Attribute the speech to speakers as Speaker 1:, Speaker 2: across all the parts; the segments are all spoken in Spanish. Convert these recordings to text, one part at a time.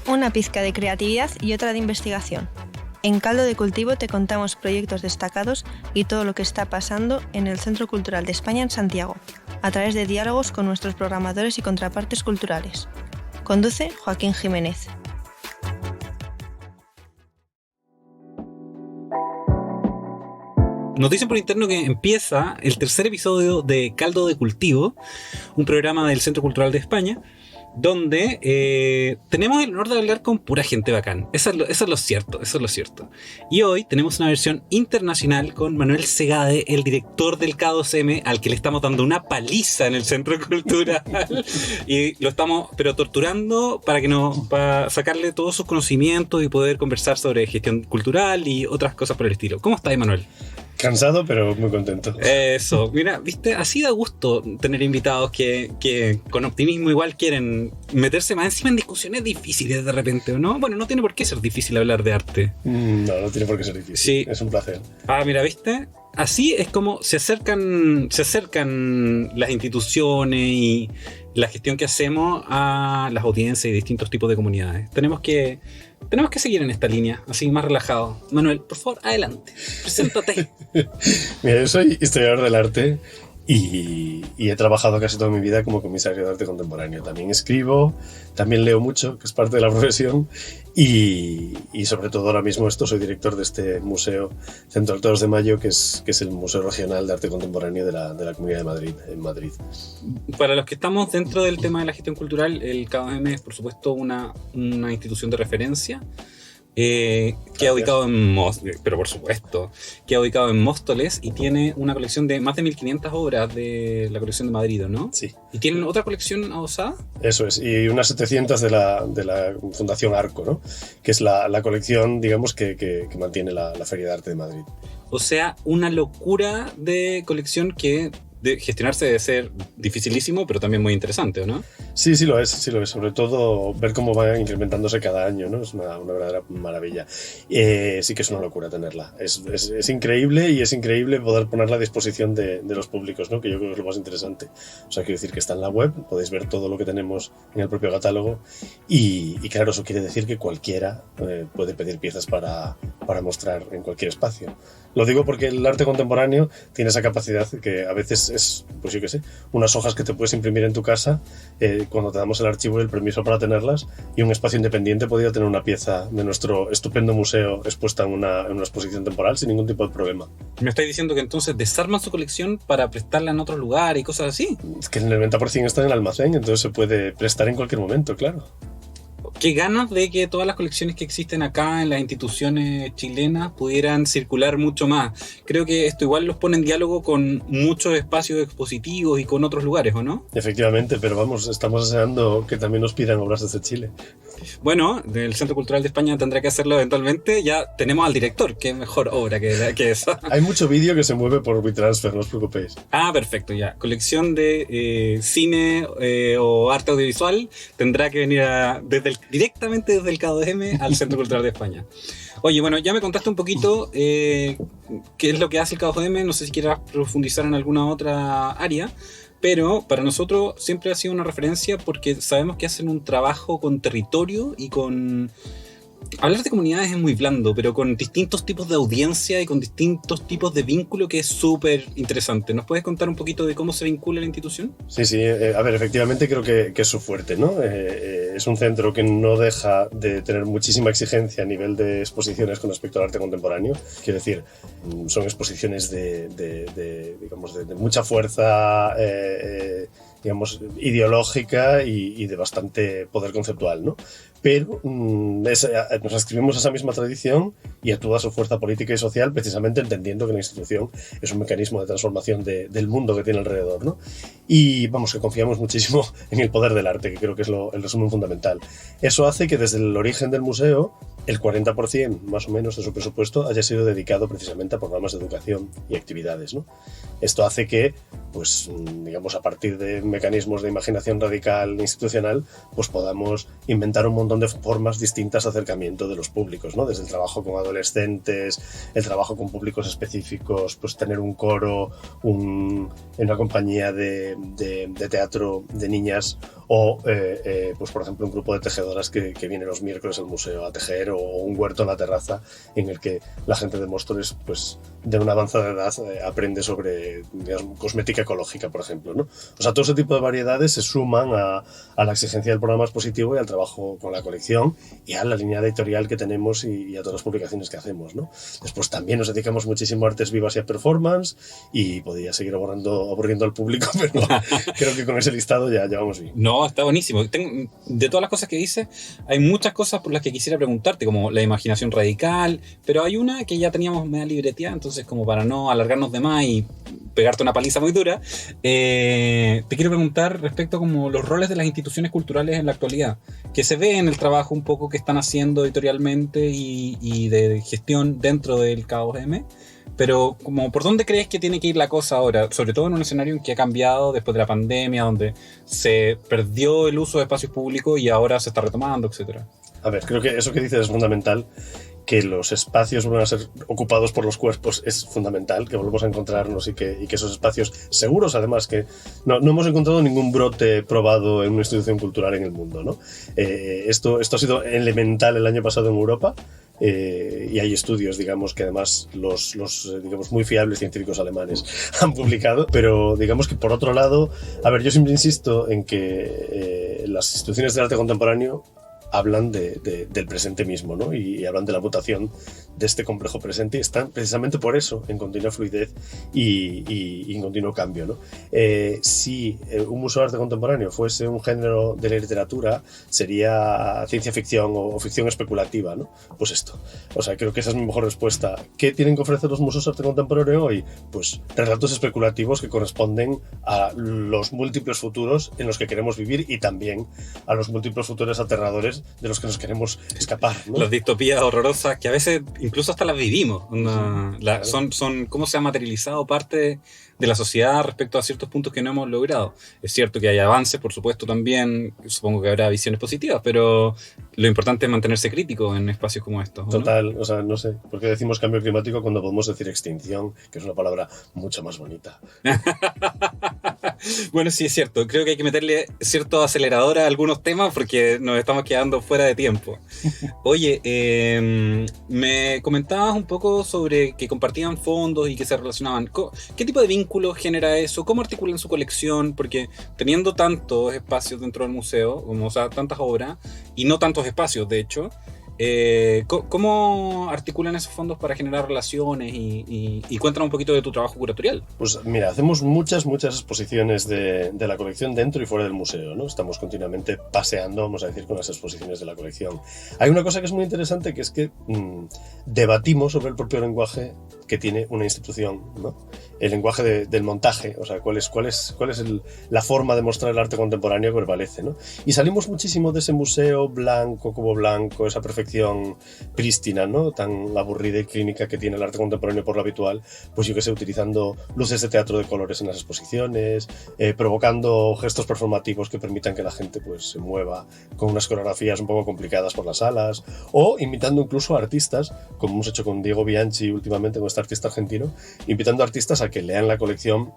Speaker 1: Una pizca de creatividad y otra de investigación. En Caldo de Cultivo te contamos proyectos destacados y todo lo que está pasando en el Centro Cultural de España en Santiago, a través de diálogos con nuestros programadores y contrapartes culturales. Conduce Joaquín Jiménez.
Speaker 2: Nos dicen por interno que empieza el tercer episodio de Caldo de Cultivo, un programa del Centro Cultural de España, donde tenemos el honor de hablar con pura gente bacán. Eso es lo cierto. Y hoy tenemos una versión internacional con Manuel Segade, el director del K2M, al que le estamos dando una paliza en el Centro Cultural. Y lo estamos torturando para sacarle todos sus conocimientos y poder conversar sobre gestión cultural y otras cosas por el estilo. ¿Cómo estás, Manuel?
Speaker 3: Cansado, pero muy contento.
Speaker 2: Eso, mira, viste, así da gusto tener invitados que con optimismo igual quieren meterse más encima en discusiones difíciles de repente, ¿o no? Bueno, no tiene por qué ser difícil hablar de arte.
Speaker 3: No tiene por qué ser difícil.
Speaker 2: Sí.
Speaker 3: Es un placer.
Speaker 2: Mira, ¿viste? Así es como se acercan las instituciones y la gestión que hacemos a las audiencias y distintos tipos de comunidades. Tenemos que seguir en esta línea, así más relajado. Manuel, por favor, adelante. Preséntate.
Speaker 3: Mira, yo soy historiador del arte y he trabajado casi toda mi vida como comisario de arte contemporáneo. También escribo, también leo mucho, que es parte de la profesión, y sobre todo ahora mismo soy director de este museo Centro Altos de Mayo, que es el Museo Regional de Arte Contemporáneo de la Comunidad de Madrid, en Madrid.
Speaker 2: Para los que estamos dentro del tema de la gestión cultural, el K2M es por supuesto una institución de referencia. Que ha ubicado que ha ubicado en Móstoles y tiene una colección de más de 1500 obras de la colección de Madrid, ¿no?
Speaker 3: Sí.
Speaker 2: ¿Y tienen otra colección adosada?
Speaker 3: Eso es, y unas 700 de la Fundación Arco, ¿no? Que es la colección, digamos, que mantiene la Feria de Arte de Madrid.
Speaker 2: O sea, una locura de colección que de gestionarse debe ser dificilísimo, pero también muy interesante, ¿no?
Speaker 3: Sí lo es. Sobre todo ver cómo va incrementándose cada año, ¿no? Es una verdadera maravilla. Sí que es una locura tenerla. Es increíble, y es increíble poder ponerla a disposición de los públicos, ¿no? Que yo creo que es lo más interesante. O sea, quiero decir que está en la web, podéis ver todo lo que tenemos en el propio catálogo y claro, eso quiere decir que cualquiera puede pedir piezas para mostrar en cualquier espacio. Lo digo porque el arte contemporáneo tiene esa capacidad que a veces es, pues yo qué sé, unas hojas que te puedes imprimir en tu casa cuando te damos el archivo y el permiso para tenerlas, y un espacio independiente podría tener una pieza de nuestro estupendo museo expuesta en una exposición temporal sin ningún tipo de problema.
Speaker 2: ¿Me estáis diciendo que entonces desarman su colección para prestarla en otro lugar y cosas así?
Speaker 3: Es que el 90% está en el almacén, entonces se puede prestar en cualquier momento, claro.
Speaker 2: Qué ganas de que todas las colecciones que existen acá en las instituciones chilenas pudieran circular mucho más. Creo que esto igual los pone en diálogo con muchos espacios expositivos y con otros lugares, ¿o no?
Speaker 3: Efectivamente, pero vamos, estamos deseando que también nos pidan obras desde Chile.
Speaker 2: Bueno, el Centro Cultural de España tendrá que hacerlo eventualmente. Ya tenemos al director, qué mejor obra que esa.
Speaker 3: Hay mucho vídeo que se mueve por WeTransfer, no os preocupéis.
Speaker 2: Perfecto, ya. Colección de cine o arte audiovisual tendrá que venir directamente desde el K2M al Centro Cultural de España. Oye, bueno, ya me contaste un poquito qué es lo que hace el K2M. No sé si quieras profundizar en alguna otra área. Pero para nosotros siempre ha sido una referencia porque sabemos que hacen un trabajo con territorio y con... Hablar de comunidades es muy blando, pero con distintos tipos de audiencia y con distintos tipos de vínculo, que es súper interesante. ¿Nos puedes contar un poquito de cómo se vincula la institución?
Speaker 3: Sí. A ver, efectivamente creo que es su fuerte, ¿no? Es un centro que no deja de tener muchísima exigencia a nivel de exposiciones con respecto al arte contemporáneo. Quiero decir, son exposiciones de mucha fuerza, digamos, ideológica y de bastante poder conceptual, ¿no? Pero nos adscribimos a esa misma tradición y a toda su fuerza política y social, precisamente entendiendo que la institución es un mecanismo de transformación del mundo que tiene alrededor, ¿no? Y vamos, que confiamos muchísimo en el poder del arte, que creo que es el resumen fundamental. Eso hace que desde el origen del museo el 40% más o menos de su presupuesto haya sido dedicado precisamente a programas de educación y actividades, ¿no? Esto hace que pues digamos a partir de mecanismos de imaginación radical institucional, pues podamos inventar un montón de formas distintas de acercamiento de los públicos, ¿no? Desde el trabajo con adolescentes, el trabajo con públicos específicos, pues tener un coro, en una compañía de teatro de niñas, o pues por ejemplo un grupo de tejedoras que viene los miércoles al museo a tejer, o un huerto en la terraza en el que la gente de Móstoles, pues de una avanzada edad, aprende sobre, digamos, cosmética ecológica, por ejemplo, ¿no? O sea, todo ese tipo de variedades se suman a la exigencia del programa expositivo y al trabajo con la colección y a la línea editorial que tenemos y a todas las publicaciones que hacemos, ¿no? Después también nos dedicamos muchísimo a artes vivas y a performance, y podría seguir aburriendo al público, pero creo que con ese listado ya vamos bien.
Speaker 2: No, está buenísimo. De todas las cosas que dice, hay muchas cosas por las que quisiera preguntarte, como la imaginación radical, pero hay una que ya teníamos media libreteada, entonces como para no alargarnos de más y pegarte una paliza muy dura, te quiero preguntar respecto a como los roles de las instituciones culturales en la actualidad, que se ve en el trabajo un poco que están haciendo editorialmente y de gestión dentro del K2M. Pero como ¿por dónde crees que tiene que ir la cosa ahora? Sobre todo en un escenario en que ha cambiado después de la pandemia, donde se perdió el uso de espacios públicos y ahora se está retomando, etcétera.
Speaker 3: A ver, creo que eso que dices es fundamental, que los espacios vuelvan a ser ocupados por los cuerpos es fundamental, que volvamos a encontrarnos y que esos espacios seguros, además, que no hemos encontrado ningún brote probado en una institución cultural en el mundo, ¿no? Esto ha sido elemental el año pasado en Europa. Y hay estudios, digamos, que además los digamos, muy fiables científicos alemanes han publicado, pero digamos que por otro lado, a ver, yo siempre insisto en que las instituciones de arte contemporáneo hablan del presente mismo, ¿no? Y hablan de la mutación de este complejo presente, y están precisamente por eso en continua fluidez y en continuo cambio, ¿no? Si un museo de arte contemporáneo fuese un género de la literatura, sería ciencia ficción o ficción especulativa, ¿no? Pues esto. O sea, creo que esa es mi mejor respuesta. ¿Qué tienen que ofrecer los museos de arte contemporáneo hoy? Pues relatos especulativos que corresponden a los múltiples futuros en los que queremos vivir, y también a los múltiples futuros aterradores de los que nos queremos escapar, ¿no?
Speaker 2: Las distopías horrorosas que a veces incluso hasta las vivimos. Son cómo se ha materializado parte de la sociedad respecto a ciertos puntos que no hemos logrado. Es cierto que hay avances, por supuesto, también, supongo que habrá visiones positivas, pero lo importante es mantenerse crítico en espacios como estos, ¿no?
Speaker 3: Total, o sea, no sé, ¿por qué decimos cambio climático cuando podemos decir extinción, que es una palabra mucho más bonita?
Speaker 2: Bueno, sí, es cierto. Creo que hay que meterle cierto acelerador a algunos temas porque nos estamos quedando fuera de tiempo. Oye, me comentabas un poco sobre que compartían fondos y que se relacionaban. ¿Qué tipo de vínculos genera eso? ¿Cómo articulan su colección? Porque teniendo tantos espacios dentro del museo, como, o sea, tantas obras, y no tantos espacios, de hecho, ¿cómo articulan esos fondos para generar relaciones? Y cuéntanos un poquito de tu trabajo curatorial.
Speaker 3: Pues mira, hacemos muchas exposiciones de la colección dentro y fuera del museo, ¿no? Estamos continuamente paseando, vamos a decir, con las exposiciones de la colección. Hay una cosa que es muy interesante, que es que debatimos sobre el propio lenguaje que tiene una institución, ¿no? El lenguaje del montaje, o sea, cuál es la forma de mostrar el arte contemporáneo que prevalece, ¿no? Y salimos muchísimo de ese museo blanco, como blanco, esa perfección prístina, ¿no? Tan aburrida y clínica que tiene el arte contemporáneo por lo habitual, pues yo que sé, utilizando luces de teatro de colores en las exposiciones, provocando gestos performativos que permitan que la gente pues se mueva con unas coreografías un poco complicadas por las salas, o invitando incluso a artistas, como hemos hecho con Diego Bianchi últimamente, con este artista argentino, invitando a artistas a que lean la colección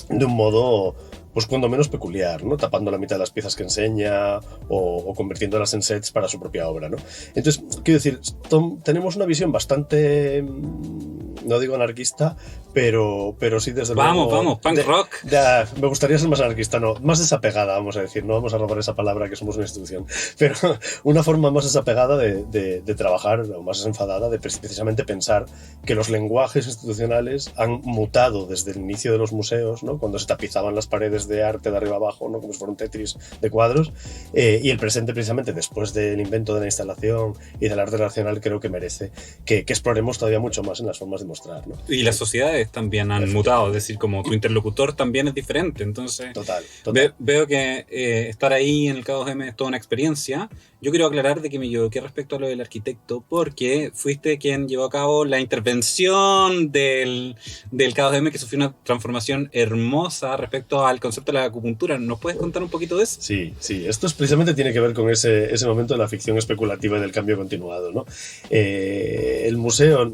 Speaker 3: de un modo, pues cuando menos peculiar, ¿no? Tapando la mitad de las piezas que enseña o convirtiéndolas en sets para su propia obra, ¿no? Entonces, quiero decir, tenemos una visión bastante, no digo anarquista, pero sí desde luego...
Speaker 2: Vamos, punk rock.
Speaker 3: Me gustaría ser más anarquista, no, más desapegada, vamos a decir, no vamos a robar esa palabra, que somos una institución, pero una forma más desapegada de trabajar, o más desenfadada, de precisamente pensar que los lenguajes institucionales han mutado desde el inicio de los museos, ¿no? Cuando se tapizaban las paredes de arte de arriba abajo, ¿no? Como si fuera un Tetris de cuadros, y el presente, precisamente después del invento de la instalación y del arte relacional, creo que merece que exploremos todavía mucho más en las formas de mostrar, ¿no?
Speaker 2: Y las sociedades también han mutado, es decir, como tu interlocutor también es diferente, entonces
Speaker 3: total.
Speaker 2: Veo que estar ahí en el K2M es toda una experiencia, Yo quiero aclarar de que me equivoqué respecto a lo del arquitecto, porque fuiste quien llevó a cabo la intervención del K2M, que sufrió una transformación hermosa respecto al concepto de la acupuntura. ¿Nos puedes contar un poquito de eso?
Speaker 3: Sí, esto precisamente tiene que ver con ese momento de la ficción especulativa y del cambio continuado, ¿no? El museo,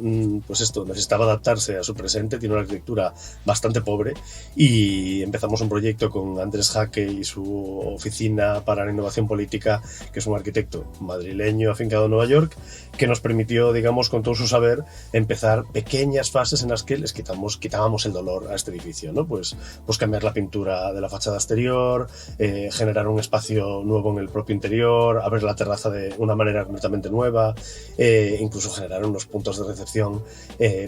Speaker 3: pues esto, necesitaba adaptarse a su presente, tiene una arquitectura bastante pobre, y empezamos un proyecto con Andrés Jaque y su oficina para la innovación política, que es un arquitecto madrileño afincado en Nueva York, que nos permitió, digamos, con todo su saber, empezar pequeñas fases en las que les quitábamos el dolor a este edificio, ¿no? Pues cambiar la pintura de la fachada exterior, generar un espacio nuevo en el propio interior, abrir la terraza de una manera completamente nueva, incluso generar unos puntos de recepción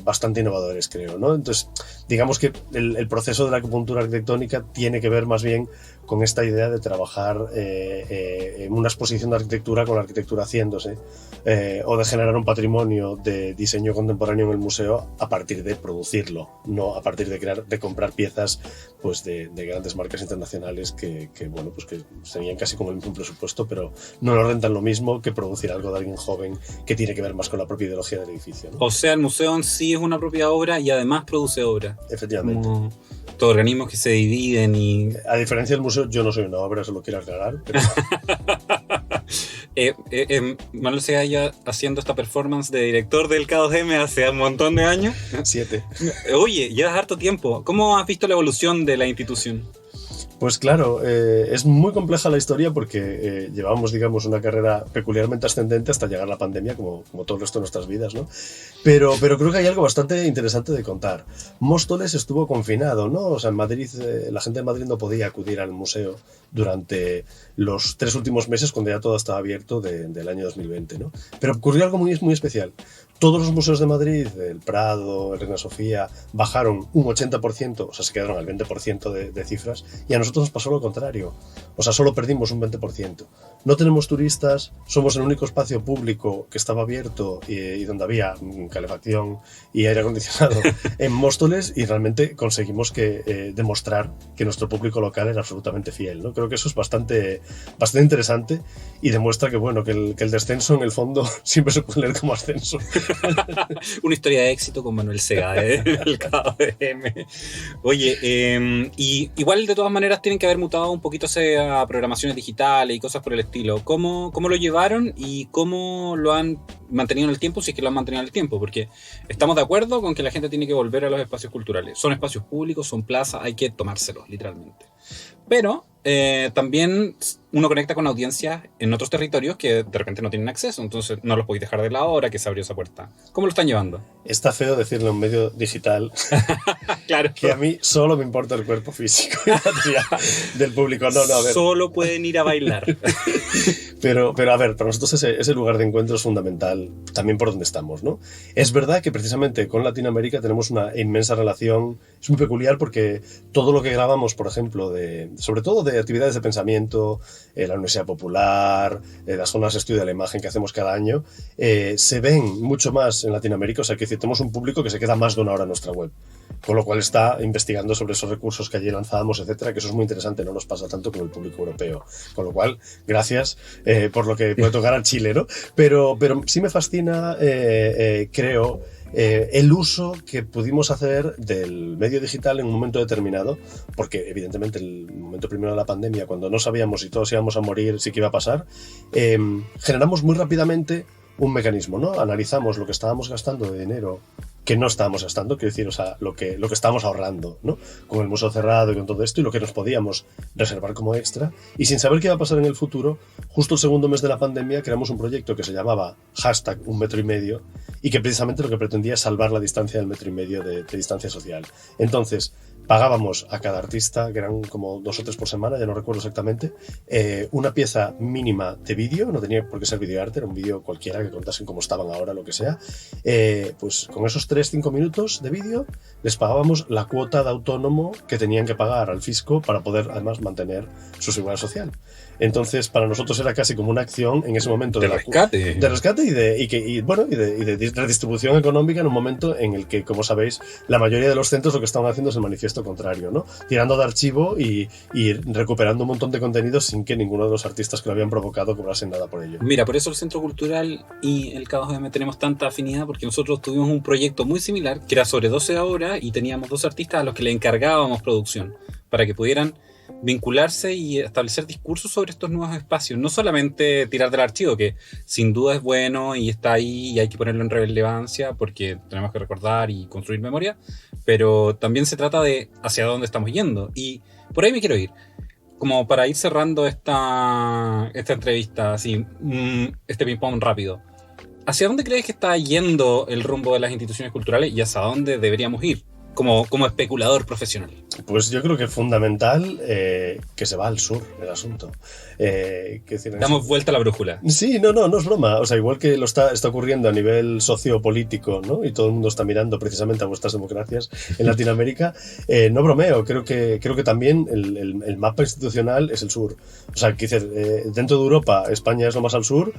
Speaker 3: bastante innovadores, creo, ¿no? Entonces, digamos que el proceso de la acupuntura arquitectónica tiene que ver más bien con esta idea de trabajar en una exposición de arquitectura con la arquitectura haciéndose, o de generar un patrimonio de diseño contemporáneo en el museo a partir de producirlo, no a partir de comprar piezas, pues de grandes marcas internacionales que bueno, pues que serían casi con el mismo presupuesto, pero no lo rentan lo mismo que producir algo de alguien joven que tiene que ver más con la propia ideología del edificio, ¿no?
Speaker 2: O sea, el museo en sí es una propia obra y además produce obra.
Speaker 3: Efectivamente.
Speaker 2: Como todos organismos que se dividen y...
Speaker 3: A diferencia del museo, yo no soy una obra, eso lo quiero aclarar, pero...
Speaker 2: Manuel Segaya haciendo esta performance de director del K2M hace un montón de años.
Speaker 3: 7.
Speaker 2: Oye, llevas harto tiempo. ¿Cómo has visto la evolución de la institución?
Speaker 3: Pues claro, es muy compleja la historia porque llevábamos, digamos, una carrera peculiarmente ascendente hasta llegar a la pandemia, como todo el resto de nuestras vidas, ¿no? Pero creo que hay algo bastante interesante de contar. Móstoles estuvo confinado, ¿no? O sea, en Madrid, la gente de Madrid no podía acudir al museo durante los 3 últimos meses, cuando ya todo estaba abierto del año 2020, ¿no? Pero ocurrió algo muy, muy especial. Todos los museos de Madrid, el Prado, el Reina Sofía, bajaron un 80%, o sea, se quedaron al 20% de cifras, y a nosotros nos pasó lo contrario. O sea, solo perdimos un 20%. No tenemos turistas, somos el único espacio público que estaba abierto y donde había calefacción y aire acondicionado en Móstoles, y realmente conseguimos demostrar que nuestro público local era absolutamente fiel, ¿no? Creo que eso es bastante interesante y demuestra que, bueno, que el descenso en el fondo siempre se puede leer como ascenso.
Speaker 2: Una historia de éxito con Manuel Segada, el K2M. Oye, y igual de todas maneras tienen que haber mutado un poquito a programaciones digitales y cosas por el estilo. ¿Cómo lo llevaron y cómo lo han mantenido en el tiempo, si es que lo han mantenido en el tiempo? Porque estamos de acuerdo con que la gente tiene que volver a los espacios culturales. Son espacios públicos, son plazas, hay que tomárselos, literalmente. Pero también uno conecta con audiencias en otros territorios que de repente no tienen acceso, entonces no los podéis dejar de lado ahora que se abrió esa puerta. ¿Cómo lo están llevando?
Speaker 3: Está feo decirle a un medio digital
Speaker 2: claro,
Speaker 3: que a mí solo me importa el cuerpo físico y la teoría del público. No, a ver.
Speaker 2: Solo pueden ir a bailar.
Speaker 3: Pero a ver, para nosotros ese lugar de encuentro es fundamental también por donde estamos, ¿no? Es verdad que precisamente con Latinoamérica tenemos una inmensa relación. Es muy peculiar porque todo lo que grabamos, por ejemplo, sobre todo de actividades de pensamiento, la Universidad Popular, las zonas de estudio de la imagen que hacemos cada año, se ven mucho más en Latinoamérica. O sea, que tenemos un público que se queda más de una hora en nuestra web, con lo cual está investigando sobre esos recursos que allí lanzábamos, etcétera, que eso es muy interesante, no nos pasa tanto con el público europeo. Con lo cual, gracias por lo que puede tocar al Chile, ¿no? Pero sí me fascina, creo, el uso que pudimos hacer del medio digital en un momento determinado, porque evidentemente el momento primero de la pandemia, cuando no sabíamos si todos íbamos a morir, si qué iba a pasar, generamos muy rápidamente un mecanismo, ¿no? Analizamos lo que estábamos gastando de dinero, que no estábamos gastando, quiero decir, o sea, lo que estábamos ahorrando, ¿no? Con el museo cerrado y con todo esto, y lo que nos podíamos reservar como extra, y sin saber qué iba a pasar en el futuro, justo el segundo mes de la pandemia creamos un proyecto que se llamaba #1,5 y que precisamente lo que pretendía es salvar la distancia del 1,5 metros de distancia social. Entonces, pagábamos a cada artista, que eran como 2 o 3 por semana, ya no recuerdo exactamente, una pieza mínima de vídeo, no tenía por qué ser videoarte, era un vídeo cualquiera que contasen cómo estaban ahora, lo que sea. Pues con esos 3-5 minutos de vídeo les pagábamos la cuota de autónomo que tenían que pagar al fisco para poder además mantener su seguridad social. Entonces, para nosotros era casi como una acción en ese momento
Speaker 2: de rescate.
Speaker 3: De rescate y de redistribución económica en un momento en el que, como sabéis, la mayoría de los centros lo que estaban haciendo es el manifiesto efecto contrario, ¿no? Tirando de archivo y recuperando un montón de contenidos sin que ninguno de los artistas que lo habían provocado cobrasen nada por ello.
Speaker 2: Mira, por eso el Centro Cultural y el K2M tenemos tanta afinidad, porque nosotros tuvimos un proyecto muy similar, que era sobre 12 obras, y teníamos 2 artistas a los que le encargábamos producción, para que pudieran vincularse y establecer discursos sobre estos nuevos espacios. No solamente tirar del archivo, que sin duda es bueno y está ahí y hay que ponerlo en relevancia porque tenemos que recordar y construir memoria, pero también se trata de hacia dónde estamos yendo. Y por ahí me quiero ir. Como para ir cerrando esta entrevista, así, este ping-pong rápido. ¿Hacia dónde crees que está yendo el rumbo de las instituciones culturales y hacia dónde deberíamos ir como especulador profesional?
Speaker 3: Pues yo creo que es fundamental que se va al sur el asunto.
Speaker 2: Damos vuelta a la brújula.
Speaker 3: Sí, no es broma. O sea, igual que lo está ocurriendo a nivel sociopolítico, ¿no? Y todo el mundo está mirando precisamente a vuestras democracias en Latinoamérica, no bromeo. Creo que también el mapa institucional es el sur. O sea, dentro de Europa, España es lo más al sur.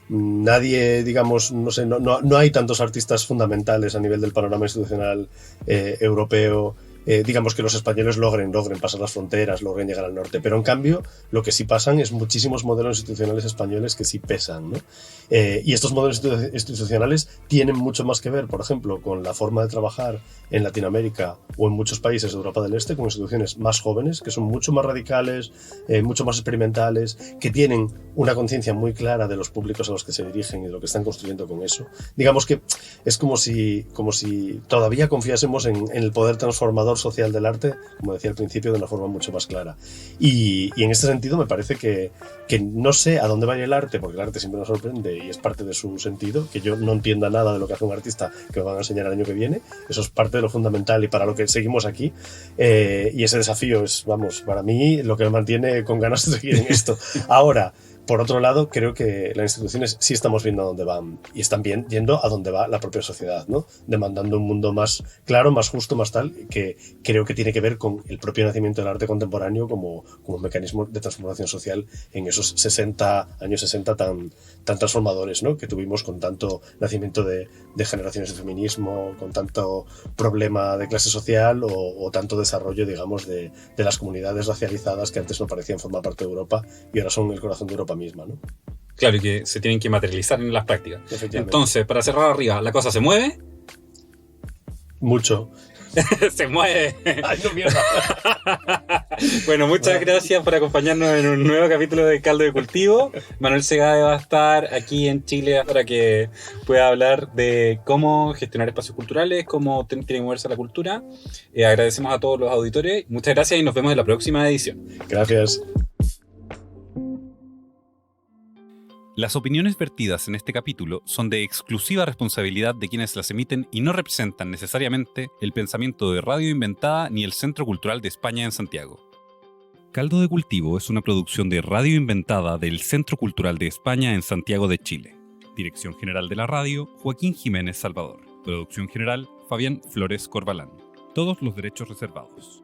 Speaker 3: Nadie, digamos, no sé, no hay tantos artistas fundamentales a nivel del panorama institucional europeo. Digamos que los españoles logren pasar las fronteras, logren llegar al norte, pero en cambio lo que sí pasan es muchísimos modelos institucionales españoles que sí pesan, ¿no? Y estos modelos institucionales tienen mucho más que ver, por ejemplo, con la forma de trabajar en Latinoamérica o en muchos países de Europa del Este, con instituciones más jóvenes, que son mucho más radicales, mucho más experimentales, que tienen una conciencia muy clara de los públicos a los que se dirigen y de lo que están construyendo con eso. Digamos que es como si todavía confiásemos en el poder transformador social del arte, como decía al principio, de una forma mucho más clara. Y en este sentido me parece que no sé a dónde va a ir el arte, porque el arte siempre nos sorprende y es parte de su sentido, que yo no entienda nada de lo que hace un artista que me van a enseñar el año que viene. Eso es parte de lo fundamental y para lo que seguimos aquí. Y ese desafío es, vamos, para mí lo que me mantiene con ganas de seguir en esto. Ahora, por otro lado, creo que las instituciones sí estamos viendo a dónde van y están bien yendo a dónde va la propia sociedad, ¿no? Demandando un mundo más claro, más justo, más tal, que creo que tiene que ver con el propio nacimiento del arte contemporáneo como un mecanismo de transformación social en esos años 60 tan transformadores, ¿no? Que tuvimos con tanto nacimiento de generaciones de feminismo, con tanto problema de clase social o tanto desarrollo, digamos, de las comunidades racializadas que antes no parecían formar parte de Europa y ahora son el corazón de Europa misma, ¿no?
Speaker 2: Claro, y que se tienen que materializar en las prácticas. Entonces, para cerrar arriba, ¿la cosa se mueve?
Speaker 3: Mucho.
Speaker 2: Se mueve.
Speaker 3: Ay, no, mierda.
Speaker 2: Bueno, muchas gracias por acompañarnos en un nuevo capítulo de Caldo de Cultivo. Manuel Segade va a estar aquí en Chile para que pueda hablar de cómo gestionar espacios culturales, cómo tiene que moverse la cultura. Agradecemos a todos los auditores. Muchas gracias y nos vemos en la próxima edición.
Speaker 3: Gracias.
Speaker 4: Las opiniones vertidas en este capítulo son de exclusiva responsabilidad de quienes las emiten y no representan necesariamente el pensamiento de Radio Inventada ni el Centro Cultural de España en Santiago. Caldo de Cultivo es una producción de Radio Inventada del Centro Cultural de España en Santiago de Chile. Dirección General de la Radio, Joaquín Jiménez Salvador. Producción General, Fabián Flores Corbalán. Todos los derechos reservados.